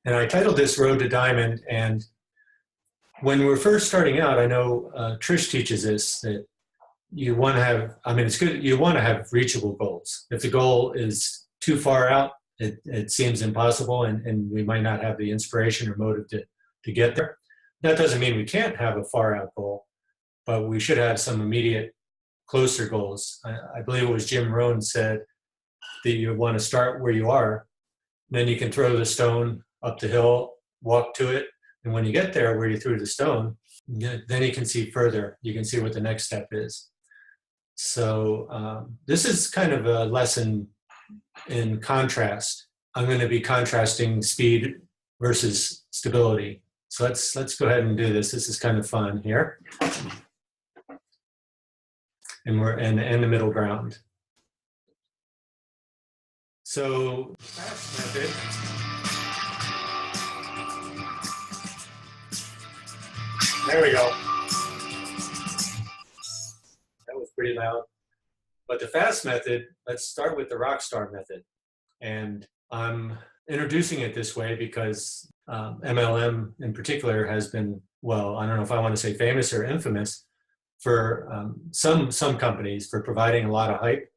And I titled this Road to Diamond. And when we're first starting out, I know Trish teaches this, that you want to have, I mean, it's good, you want to have reachable goals. If the goal is too far out, it seems impossible, and we might not have the inspiration or motive to get there. That doesn't mean we can't have a far out goal, but we should have some immediate, closer goals. I believe it was Jim Rohn said that you want to start where you are, then you can throw the stone up the hill, walk to it, and when you get there where you threw the stone, then you can see further. You can see what the next step is. So this is kind of a lesson in contrast. I'm going to be contrasting speed versus stability. So let's go ahead and do this. This is kind of fun here. And we're in the middle ground. So fast method. There we go. That was pretty loud. But the fast method, let's start with the rockstar method. And I'm introducing it this way because MLM in particular has been, well, I don't know if I want to say famous or infamous for some companies for providing a lot of hype.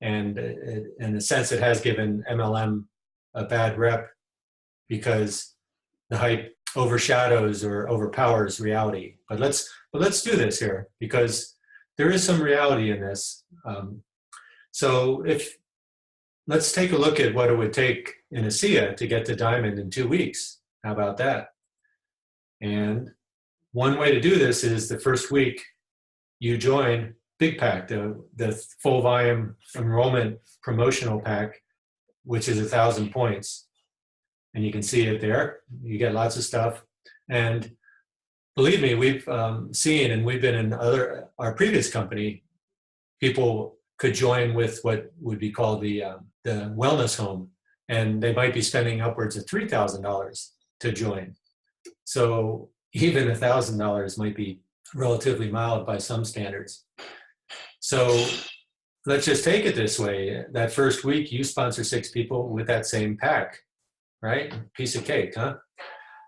And in a sense, it has given MLM a bad rep because the hype overshadows or overpowers reality. But let's do this here because there is some reality in this. So let's take a look at what it would take in ASEA to get to diamond in 2 weeks. How about that? And one way to do this is the first week you join Big Pack, the full volume enrollment promotional pack, which is 1,000 points. And you can see it there. You get lots of stuff. And believe me, we've seen, and we've been in our previous company, people could join with what would be called the wellness home, and they might be spending upwards of $3,000 to join. So even $1,000 might be relatively mild by some standards. So let's just take it this way. That first week, you sponsor 6 people with that same pack, right? Piece of cake, huh?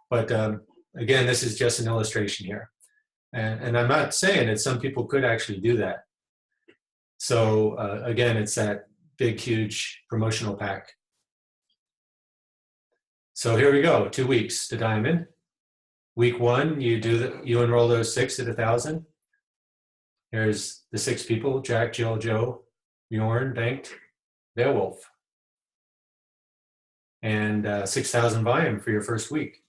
But again, this is just an illustration here. And I'm not saying that some people could actually do that. So again, it's that big, huge promotional pack. So here we go, 2 weeks to diamond. Week 1, you enroll those 6 at 1,000. Here's the 6 people: Jack, Jill, Joe, Bjorn, Bengt, Beowulf. And 6,000 volume for your first week.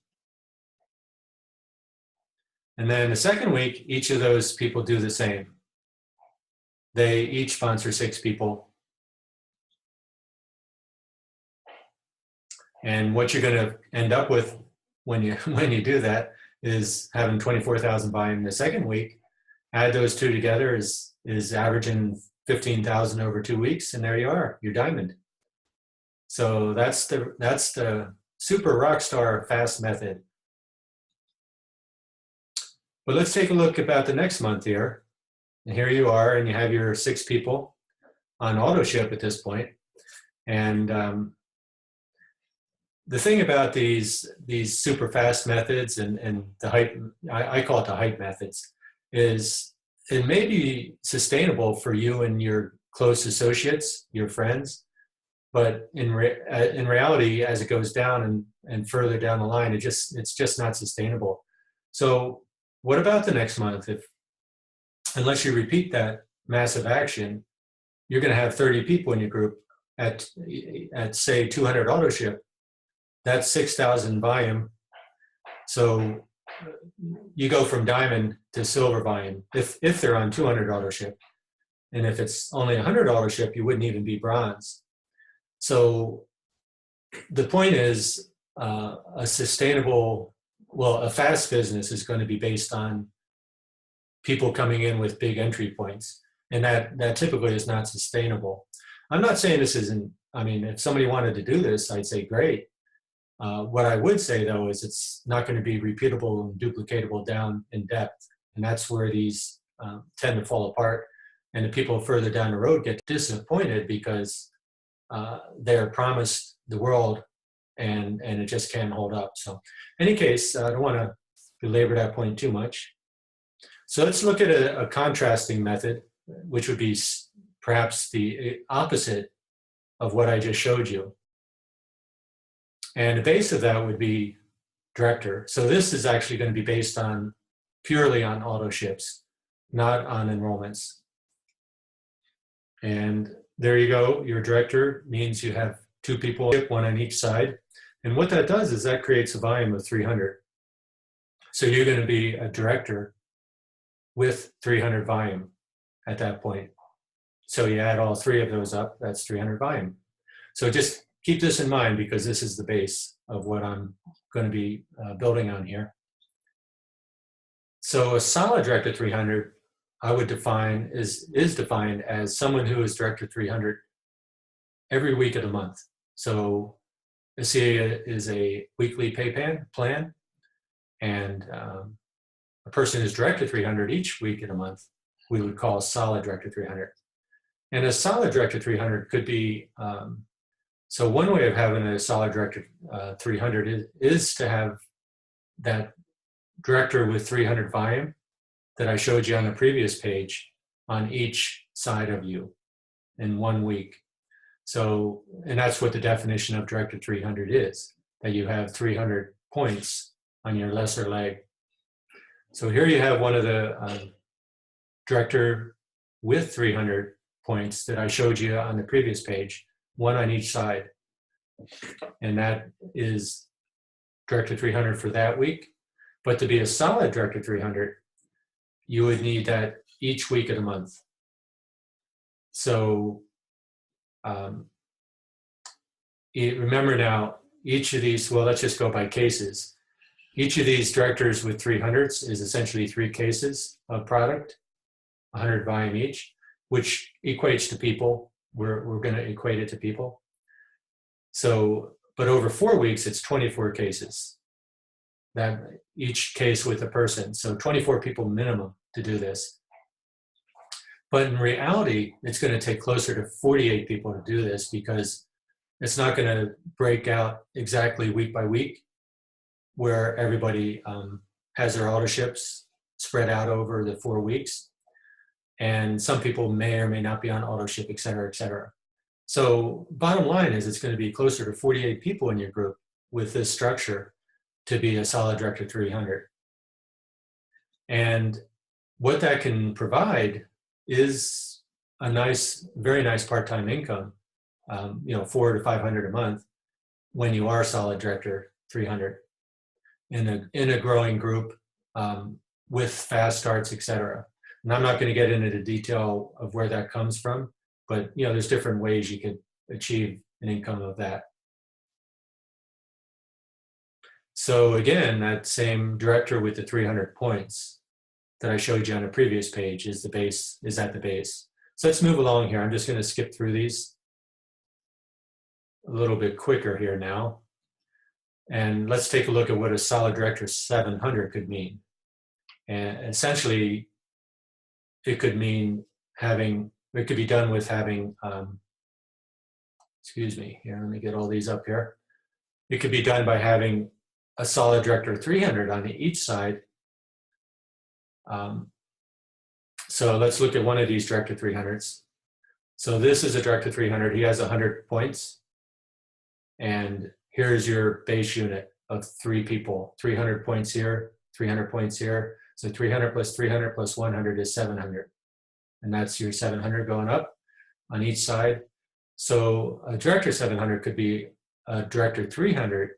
And then the second week, each of those people do the same. They each sponsor 6 people. And what you're going to end up with when you do that is having 24,000 volume the second week. Add those two together is averaging 15,000 over 2 weeks, and there you are, you're diamond. So that's the super rockstar fast method. But let's take a look about the next month here. And here you are, and you have your 6 people on auto ship at this point. And the thing about these super fast methods and the hype, I call it the hype methods, is it may be sustainable for you and your close associates, your friends, but in reality, as it goes down and further down the line, it's just not sustainable. So what about the next month? Unless you repeat that massive action, you're going to have 30 people in your group at say 200 auto ship. That's 6,000 volume. So you go from diamond to silver volume if they're on 200 auto ship. And if it's only 100 auto ship, you wouldn't even be bronze. So the point is a fast business is going to be based on people coming in with big entry points. And that typically is not sustainable. I'm not saying this isn't, I mean, if somebody wanted to do this, I'd say great. What I would say, though, is it's not going to be repeatable and duplicatable down in depth. And that's where these tend to fall apart. And the people further down the road get disappointed because they're promised the world and it just can't hold up. So in any case, I don't want to belabor that point too much. So let's look at a contrasting method, which would be perhaps the opposite of what I just showed you. And the base of that would be director. So this is actually going to be based on purely on auto ships, not on enrollments. And there you go. Your director means you have 2 people, one on each side. And what that does is that creates a volume of 300. So you're going to be a director with 300 volume at that point. So you add all 3 of those up, that's 300 volume. So just keep this in mind, because this is the base of what I'm going to be building on here. So a solid director 300, I would define, is defined as someone who is director 300 every week of the month. So a CA is a weekly pay plan, and a person who's director 300 each week in a month, we would call a solid director 300. And a solid director 300 could be, so one way of having a solid director 300 is to have that director with 300 volume that I showed you on the previous page on each side of you in 1 week. So, and that's what the definition of director 300 is, that you have 300 points on your lesser leg. So here you have one of the director with 300 points that I showed you on the previous page, one on each side. And that is director 300 for that week. But to be a solid director 300, you would need that each week of the month. So remember now, each of these, well, let's just go by cases. Each of these directors with 300s is essentially 3 cases of product, 100 volume each, which equates to people. We're going to equate it to people. So, but over 4 weeks, it's 24 cases. That each case with a person. So 24 people minimum to do this. But in reality, it's going to take closer to 48 people to do this, because it's not going to break out exactly week by week where everybody has their auto ships spread out over the 4 weeks. And some people may or may not be on auto ship, et cetera, et cetera. So bottom line is it's going to be closer to 48 people in your group with this structure to be a solid director 300. And what that can provide is a nice, very nice part-time income, you know, 400 to 500 a month when you are solid director 300 in a growing group with fast starts, et cetera. And I'm not going to get into the detail of where that comes from, but you know, there's different ways you could achieve an income of that. So again, that same director with the 300 points that I showed you on a previous page is the base, is at the base. So let's move along here. I'm just going to skip through these a little bit quicker here now. And let's take a look at what a solid director 700 could mean. And essentially, it could mean having, it could be done with having, excuse me, here, let me get all these up here. It could be done by having a solid director 300 on each side. So let's look at one of these director 300s. So this is a director 300. He has 100 points. And here's your base unit of 3 people, 300 points here, 300 points here. So 300 plus 300 plus 100 is 700. And that's your 700 going up on each side. So a director 700 could be a director 300,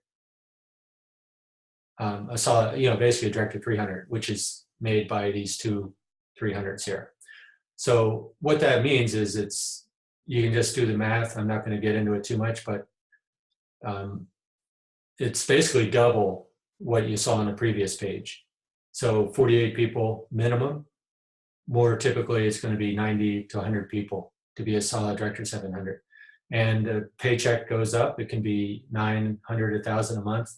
a solid, you know, basically a director 300, which is made by these 2 300s here. So what that means is it's, you can just do the math. I'm not going to get into it too much, but it's basically double what you saw on the previous page. So 48 people minimum. More typically, it's going to be 90 to 100 people to be a solid director 700. And the paycheck goes up. It can be 900, 1,000 a month.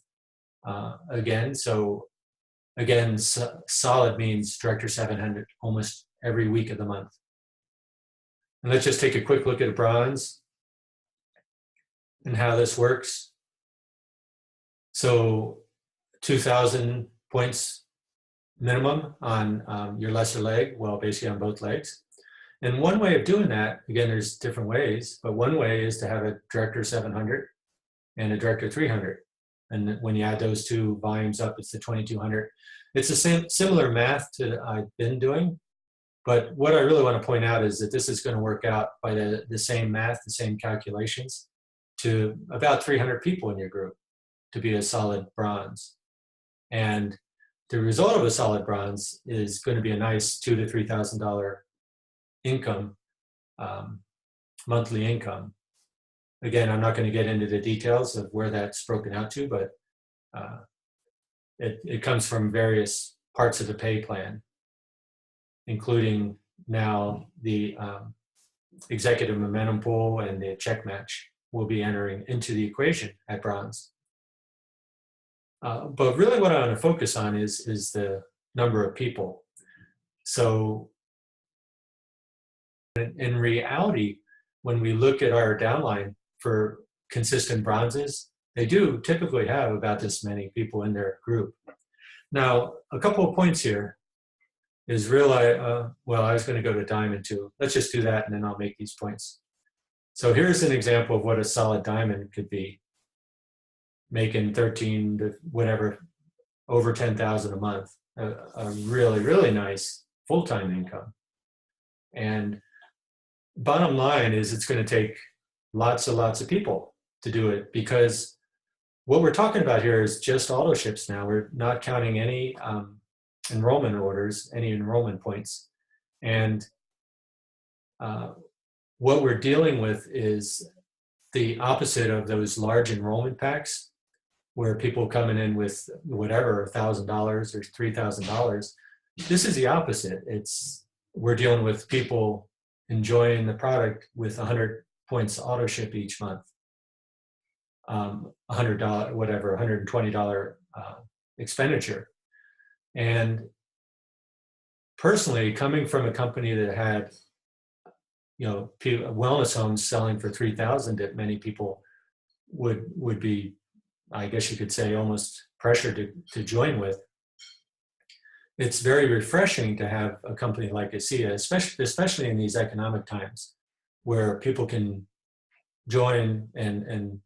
Again, so again, solid means director 700 almost every week of the month. And let's just take a quick look at bronze and how this works. So 2,000 points minimum on your lesser leg, well, basically on both legs. And one way of doing that, again, there's different ways, but one way is to have a director 700 and a director 300. And when you add those two volumes up, it's the 2,200. It's the same, similar math to I've been doing, but what I really want to point out is that this is going to work out by the same math, the same calculations, to about 300 people in your group to be a solid bronze. And the result of a solid bronze is going to be a nice $2,000 to $3,000 income, monthly income. Again, I'm not going to get into the details of where that's broken out to, but it comes from various parts of the pay plan, including now the executive momentum pool and the check match will be entering into the equation at bronze. But really what I want to focus on is the number of people. So in reality, when we look at our downline for consistent bronzes, they do typically have about this many people in their group. Now, a couple of points here is well, I was going to go to diamond too. Let's just do that and then I'll make these points. So here's an example of what a solid diamond could be, making 13 to whatever, over 10,000 a month, a really, really nice full-time income. And bottom line is it's going to take lots and lots of people to do it, because what we're talking about here is just auto ships now. We're not counting any enrollment orders, any enrollment points. And what we're dealing with is the opposite of those large enrollment packs where people coming in with whatever, $1,000 or $3,000. This is the opposite. We're dealing with people enjoying the product with 100 points auto ship each month, $100, whatever, $120 expenditure. And personally, coming from a company that had, wellness homes selling for 3,000 that many people would be, I guess you could say, almost pressured to join with. It's very refreshing to have a company like ASEA, especially in these economic times, where people can join and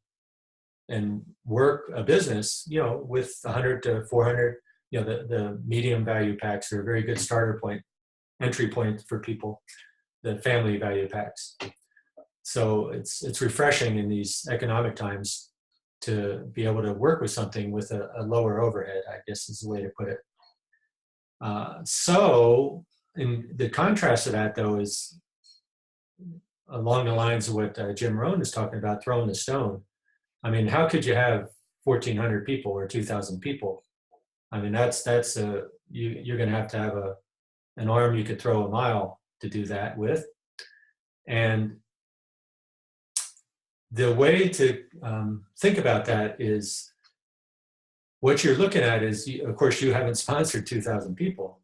work a business, with 100 to 400. The medium value packs are a very good starter point, entry point for people, the family value packs. So it's refreshing in these economic times to be able to work with something with a lower overhead, I guess is the way to put it. So in the contrast to that, though, is along the lines of what Jim Rohn is talking about, throwing the stone. I mean, how could you have 1,400 people or 2,000 people? I mean, you're going to have an arm you could throw a mile to do that with. And the way to think about that is, what you're looking at is, of course, you haven't sponsored 2,000 people.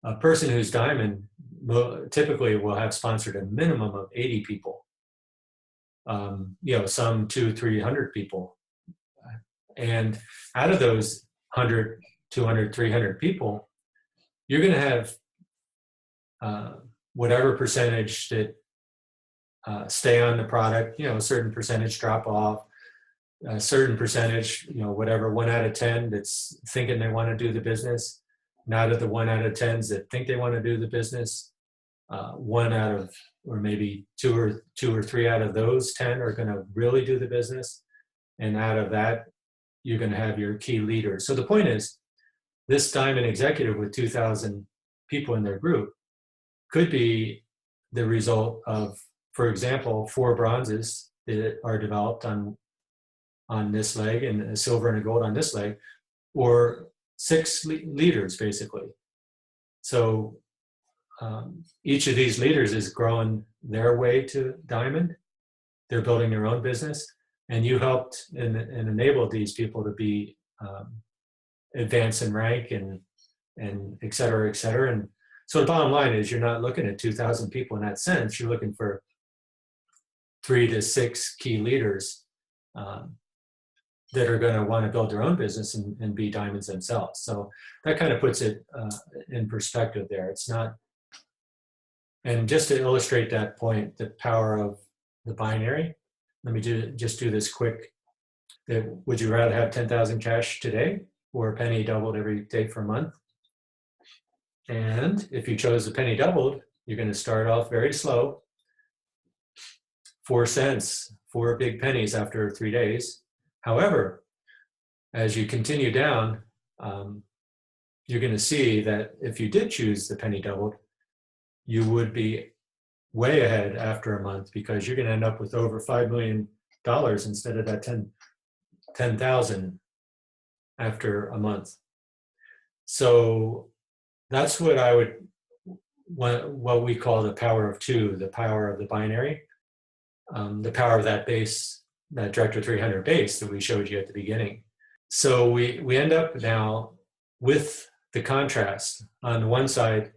A person who's diamond typically will have sponsored a minimum of 80 people. Some 200, 300 people. And out of those 100, 200, 300 people, you're going to have whatever percentage that stay on the product, a certain percentage drop off, a certain percentage, whatever, 1 out of 10 that's thinking they want to do the business. And out of the 1 out of 10s that think they want to do the business, 1 out of, or maybe two or three out of those 10 are going to really do the business. And out of that, you're going to have your key leaders. So the point is, this diamond executive with 2,000 people in their group could be the result of, for example, 4 bronzes that are developed on this leg, and a silver and a gold on this leg, or 6 leaders, basically. So each of these leaders is growing their way to diamond. They're building their own business, and you helped and enabled these people to be advance in rank and et cetera, et cetera. And so the bottom line is, you're not looking at 2,000 people in that sense. You're looking for 3 to 6 key leaders that are going to want to build their own business and be diamonds themselves. So that kind of puts it in perspective there. It's not, and just to illustrate that point, the power of the binary, let me just do this quick. Would you rather have 10,000 cash today or a penny doubled every day for a month? And if you chose the penny doubled, you're going to start off very slow, 4 cents, 4 big pennies after 3 days. However, as you continue down, you're going to see that if you did choose the penny doubled, you would be way ahead after a month, because you're going to end up with over $5 million instead of that 10,000 after a month. So that's what I would, what we call the power of two, the power of the binary, the power of that base, that Director 300 base that we showed you at the beginning. So we end up now with the contrast. On the one side,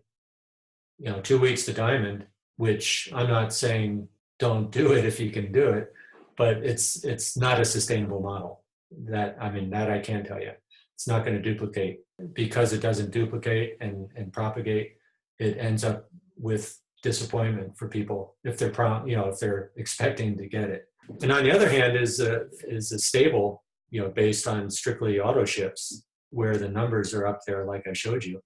2 weeks to diamond, which I'm not saying don't do it if you can do it, but it's not a sustainable model. That I can tell you. It's not going to duplicate. Because it doesn't duplicate and propagate, it ends up with disappointment for people if they're if they're expecting to get it. And on the other hand is a stable, based on strictly auto ships, where the numbers are up there like I showed you.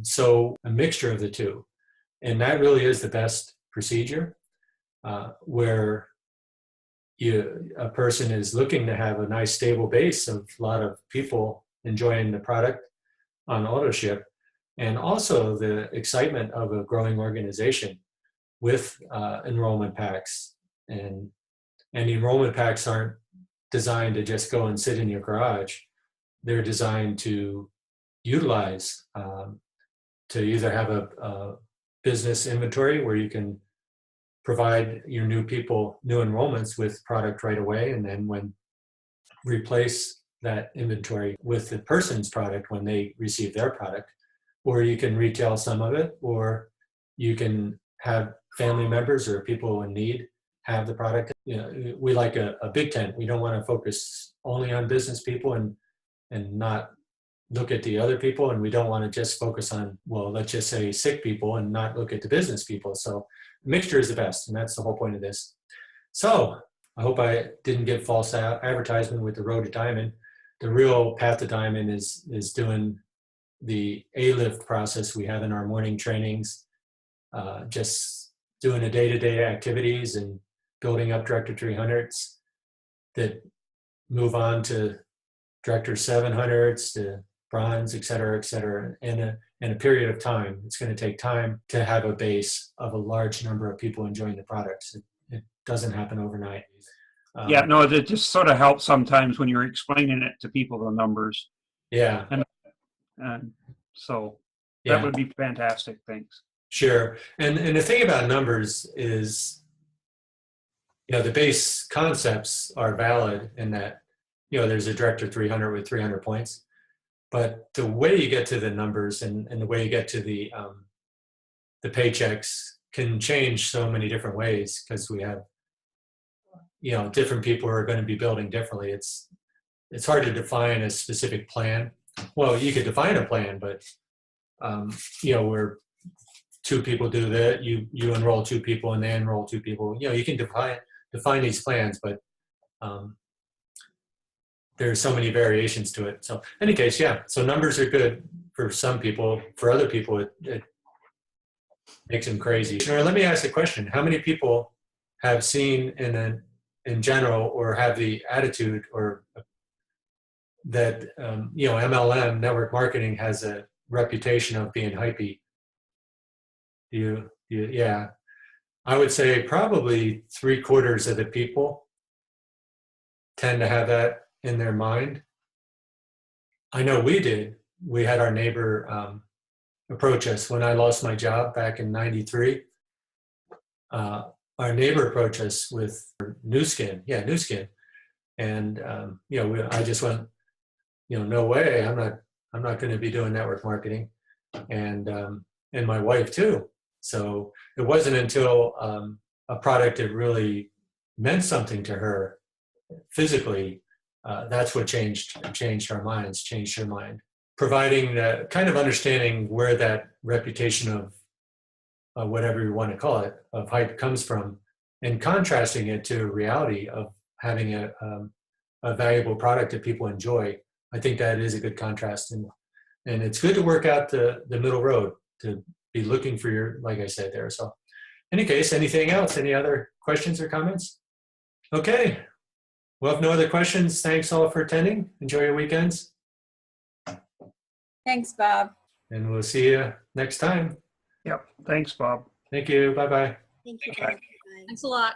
So a mixture of the two, and that really is the best procedure, where a person is looking to have a nice stable base of a lot of people enjoying the product on auto ship, and also the excitement of a growing organization with enrollment packs. And enrollment packs aren't designed to just go and sit in your garage. They're designed to utilize, to either have a business inventory where you can provide your new enrollments with product right away, and then replace that inventory with the person's product when they receive their product. Or you can retail some of it, or you can have family members or people in need have the product. We like a big tent. We don't want to focus only on business people and not look at the other people, and we don't want to just focus on, well, let's just say sick people and not look at the business people. So the mixture is the best, and that's the whole point of this. So I hope I didn't give false advertisement with the road to diamond. The real path to diamond is doing the A-lift process we have in our morning trainings, just doing the day-to-day activities and building up Director 300s that move on to Director 700s to bronze, et cetera, in a period of time. It's going to take time to have a base of a large number of people enjoying the products. It doesn't happen overnight. It just sort of helps sometimes when you're explaining it to people, the numbers. Yeah. And so that would be fantastic. Thanks. Sure. And the thing about numbers is, the base concepts are valid in that, there's a Director 300 with 300 points. But the way you get to the numbers and the way you get to the paychecks can change so many different ways, because we have, different people are going to be building differently. It's hard to define a specific plan. Well, you could define a plan, but where 2 people do that, you enroll 2 people and they enroll 2 people. You can define these plans, but there's so many variations to it. So in any case, so numbers are good for some people. For other people, it makes them crazy. Now, let me ask a question. How many people have seen in general, or have the attitude, or that MLM, network marketing, has a reputation of being hypey? Yeah. I would say probably 3/4 of the people tend to have that in their mind. I know we did. We had our neighbor approach us when I lost my job back in '93. Our neighbor approached us with new skin, and I just went, no way, I'm not going to be doing network marketing, and my wife too. So it wasn't until a product that really meant something to her physically that's what changed our minds, changed her mind. Providing the kind of understanding where that reputation of whatever you want to call it, of hype comes from, and contrasting it to reality of having a valuable product that people enjoy. I think that is a good contrast, and it's good to work out the middle road, to be looking for your, like I said there. So in any case, anything else? Any other questions or comments? Okay. Well, if no other questions, thanks all for attending. Enjoy your weekends. Thanks, Bob. And we'll see you next time. Yep. Thanks, Bob. Thank you. Bye-bye. Thank you, Okay. Bob. Bye. Thanks a lot.